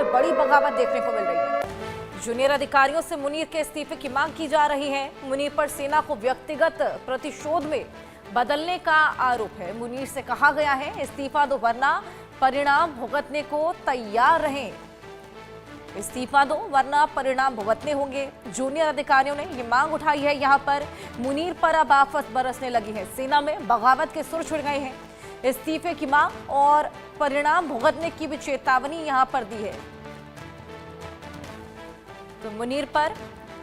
में बड़ी बगावत देखने को मिल रही है। जूनियर अधिकारियों से मुनीर के इस्तीफे की मांग की जा रही है। मुनीर पर सेना को व्यक्तिगत प्रतिशोध में बदलने का आरोप है। मुनीर से कहा गया है इस्तीफा दो वरना परिणाम भुगतने को तैयार रहें। इस्तीफा दो वरना परिणाम भुगतने होंगे। जूनियर अधिकारियों ने ये मांग उठाई है। यहां पर मुनीर पर अब आफत बरसने लगी है। सेना में बगावत के सुर छिड़ गए हैं। इस्तीफे की मांग और परिणाम भुगतने की भी चेतावनी यहां पर दी है। तो मुनीर पर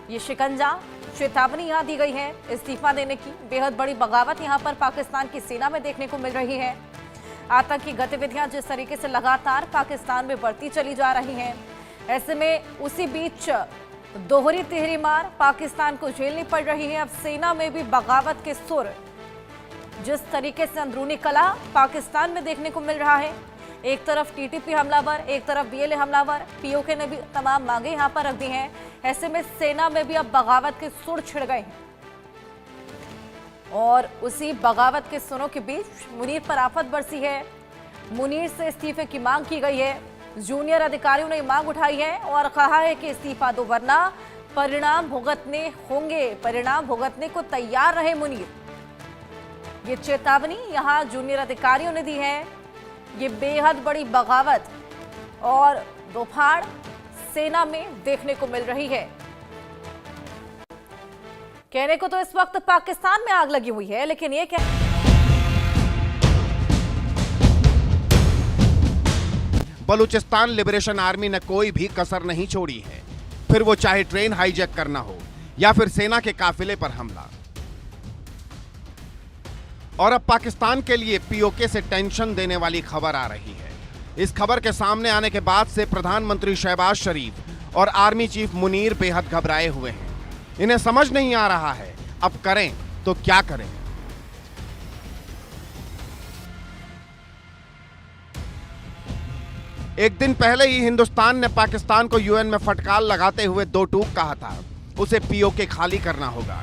ये शिकंजा चेतावनी यहां दी गई है इस्तीफा देने की। बेहद बड़ी बगावत यहां पर पाकिस्तान की सेना में देखने को मिल रही है। आतंकी गतिविधियां जिस तरीके से लगातार पाकिस्तान में बढ़ती चली जा रही हैं, ऐसे में उसी बीच दोहरी तिहरी मार पाकिस्तान को झेलनी पड़ रही है। अब सेना में भी बगावत के सुर, जिस तरीके से अंदरूनी कलह पाकिस्तान में देखने को मिल रहा है, एक तरफ टीटीपी हमलावर, एक तरफ बीएलए हमलावर, पीओके ने भी तमाम मांगे यहां पर रख दी हैं। ऐसे में सेना में भी अब बगावत के सुर छिड़ गए हैं और उसी बगावत के सुरों के बीच मुनीर पर आफत बरसी है। मुनीर से इस्तीफे की मांग की गई है। जूनियर अधिकारियों ने मांग उठाई है और कहा है कि इस्तीफा दो वरना परिणाम भुगतने होंगे। परिणाम भुगतने को तैयार रहे मुनीर। ये चेतावनी यहां जूनियर अधिकारियों ने दी है। ये बेहद बड़ी बगावत और दोफाड़ सेना में देखने को मिल रही है। कहने को तो इस वक्त पाकिस्तान में आग लगी हुई है, लेकिन ये क्या बलूचिस्तान लिबरेशन आर्मी ने कोई भी कसर नहीं छोड़ी है, फिर वो चाहे ट्रेन हाईजैक करना हो या फिर सेना के काफिले पर हमला। और अब पाकिस्तान के लिए पीओके से टेंशन देने वाली खबर आ रही है। इस खबर के सामने आने के बाद से प्रधानमंत्री शहबाज शरीफ और आर्मी चीफ मुनीर बेहद घबराए हुए हैं। इन्हें समझ नहीं आ रहा है अब करें तो क्या करें। एक दिन पहले ही हिंदुस्तान ने पाकिस्तान को यूएन में फटकार लगाते हुए दो टूक कहा था, उसे पीओके खाली करना होगा।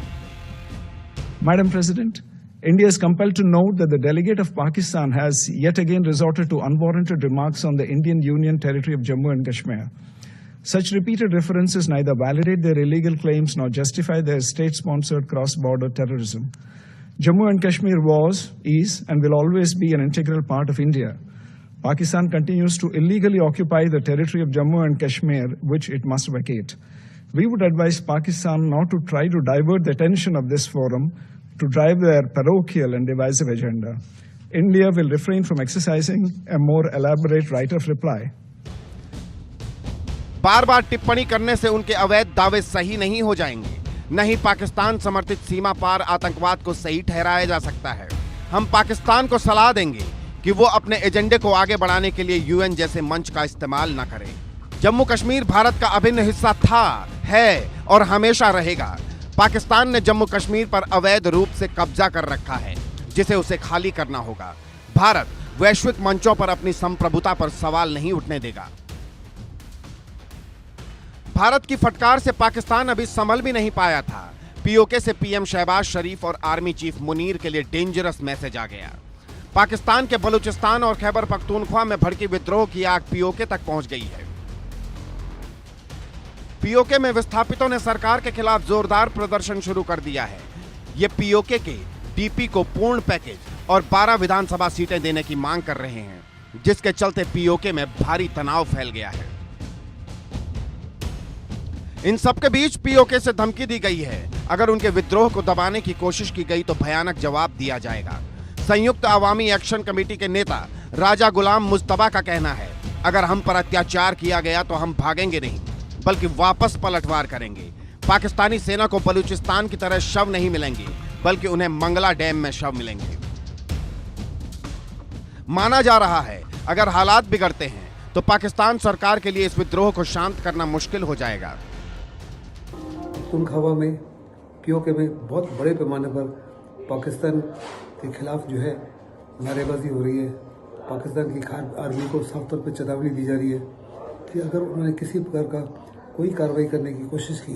Madam president, India is compelled to note that the delegate of Pakistan has yet again resorted to unwarranted remarks on the Indian Union territory of Jammu and Kashmir. Such repeated references neither validate their illegal claims nor justify their state-sponsored cross-border terrorism. Jammu and Kashmir was, is, and will always be an integral part of India. Pakistan continues to illegally occupy the territory of Jammu and Kashmir, which it must vacate. We would advise Pakistan not to try to divert the attention of this forum to drive their parochial and divisive agenda. India will refrain from exercising a more elaborate right of reply. बार बार टिप्पणी करने से उनके अवैध दावे सही नहीं हो जाएंगे। नहीं पाकिस्तान समर्थित सीमा पार आतंकवाद को सही ठहराया जा सकता है। हम पाकिस्तान को सलाह देंगे कि वो अपने एजेंडे को आगे बढ़ाने के लिए यूएन जैसे मंच का इस्तेमाल न करें। जम्मू कश्मीर भारत का अभिन्न हिस्सा था, है और हमेशा रहेगा। पाकिस्तान ने जम्मू कश्मीर पर अवैध रूप से कब्जा कर रखा है, जिसे उसे खाली करना होगा। भारत वैश्विक मंचों पर अपनी संप्रभुता पर सवाल नहीं उठने देगा। भारत की फटकार से पाकिस्तान अभी संभल भी नहीं पाया था। पीओके से पीएम शहबाज शरीफ और आर्मी चीफ मुनीर के लिए डेंजरस मैसेज आ गया। पाकिस्तान के बलूचिस्तान और खैबर पख्तूनख्वा में भड़की विद्रोह की आग पीओके तक पहुंच गई है। पीओके में विस्थापितों ने सरकार के खिलाफ जोरदार प्रदर्शन शुरू कर दिया है। ये पीओके के डीपी को पूर्ण पैकेज और 12 विधानसभा सीटें देने की मांग कर रहे हैं, जिसके चलते पीओके में भारी तनाव फैल गया है। इन सबके बीच पीओके से धमकी दी गई है, अगर उनके विद्रोह को दबाने की कोशिश की गई तो भयानक जवाब दिया जाएगा। संयुक्त अवामी एक्शन कमेटी के नेता राजा गुलाम मुस्तफा का कहना है, अगर हम पर अत्याचार किया गया तो हम भागेंगे नहीं, बल्कि वापस पलटवार करेंगे। पाकिस्तानी सेना को बलूचिस्तान की तरह शव नहीं मिलेंगे, बल्कि उन्हें मंगला डैम में शव मिलेंगे। माना जा रहा है अगर हालात बिगड़ते हैं तो पाकिस्तान सरकार के लिए इस विद्रोह को शांत करना मुश्किल हो जाएगा। पख्तूनख्वा में पीओके में बहुत बड़े पैमाने पर पाकिस्तान के खिलाफ जो है नारेबाजी हो रही है। पाकिस्तान की आर्मी को साफ तौर पर चेतावनी दी जा रही है कि अगर उन्होंने किसी प्रकार का कोई कार्रवाई करने की कोशिश की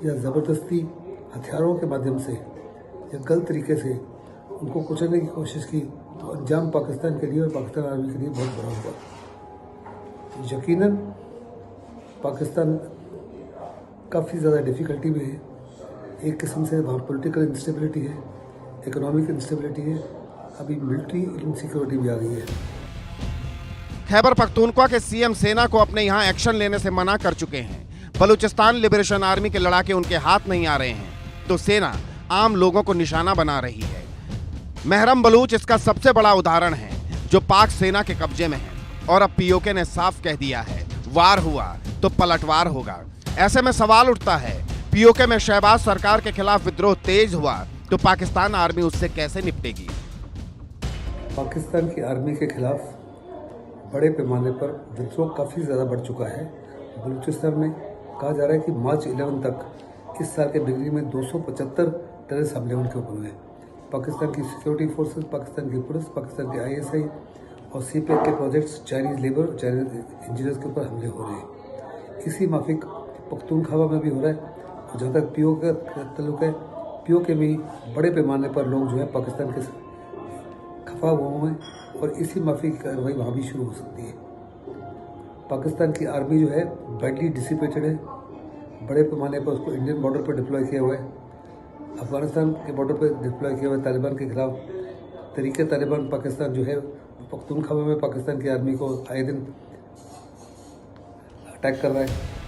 या ज़बरदस्ती हथियारों के माध्यम से या गलत तरीके से उनको कुचलने की कोशिश की तो अंजाम पाकिस्तान के लिए और पाकिस्तान आर्मी के लिए बहुत बड़ा होगा। यकीनन पाकिस्तान काफ़ी ज़्यादा डिफ़िकल्टी में है। एक किस्म से वहाँ पॉलिटिकल इंस्टेबिलिटी है, इकोनॉमिक इंस्टेबिलिटी है, अभी मिलिट्री इनसिक्योरिटी भी आ गई है। खैबर पख्तूनख्वा के सीएम सेना को अपने यहाँ एक्शन लेने से मना कर चुके हैं। बलूचिस्तान लिबरेशन आर्मी के लड़ाके उनके हाथ नहीं आ रहे हैं तो सेना आम लोगों को निशाना बना रही है। महरम बलूच इसका सबसे बड़ा उदाहरण है, जो पाक सेना के कब्जे में है। और अब पीओके ने साफ कह दिया है, वार हुआ तो पलटवार होगा। ऐसे में सवाल उठता है, पीओके में शहबाज सरकार के खिलाफ विद्रोह तेज हुआ तो पाकिस्तान आर्मी उससे कैसे निपटेगी? पाकिस्तान की आर्मी के खिलाफ बड़े पैमाने पर विद्रोह काफ़ी ज़्यादा बढ़ चुका है। बलूचिस्तान में कहा जा रहा है कि मार्च 11 तक इस साल के बिगनिंग में 275 टेररिस्ट हमले उनके ऊपर हुए। पाकिस्तान की सिक्योरिटी फोर्सेस, पाकिस्तान की पुलिस, पाकिस्तान के ISI और CPF के projects, Chinese labour, Chinese engineers के ऊपर हमले हो रहे हैं। इसी माफिक पख्तूनख्वा में भी हो रहा है। और जहाँ तक पीओके का ताल्लुक है, पीओके में बड़े पैमाने पर लोग जो है पाकिस्तान के खफा हुए हैं और इसी माफी की कार्रवाई वहाँ भी शुरू हो सकती है। पाकिस्तान की आर्मी जो है बैडली डिसिपेटेड है, बड़े पैमाने पर उसको इंडियन बॉर्डर पर डिप्लॉय किया हुआ है, अफगानिस्तान के बॉर्डर पर डिप्लॉय किया हुआ है तालिबान के खिलाफ। तरीके तालिबान पाकिस्तान जो है पख्तूनख्वा में पाकिस्तान की आर्मी को आए दिन अटैक कर रहा है।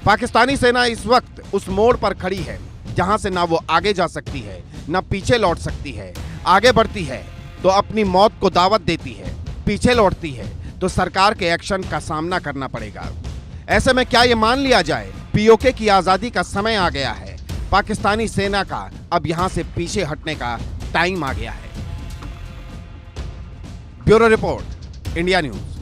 पाकिस्तानी सेना इस वक्त उस मोड़ पर खड़ी है जहां से ना वो आगे जा सकती है, ना पीछे लौट सकती है। आगे बढ़ती है तो अपनी मौत को दावत देती है, पीछे लौटती है तो सरकार के एक्शन का सामना करना पड़ेगा। ऐसे में क्या ये मान लिया जाए, पीओके की आजादी का समय आ गया है? पाकिस्तानी सेना का अब यहां से पीछे हटने का टाइम आ गया है। Bureau report, India news.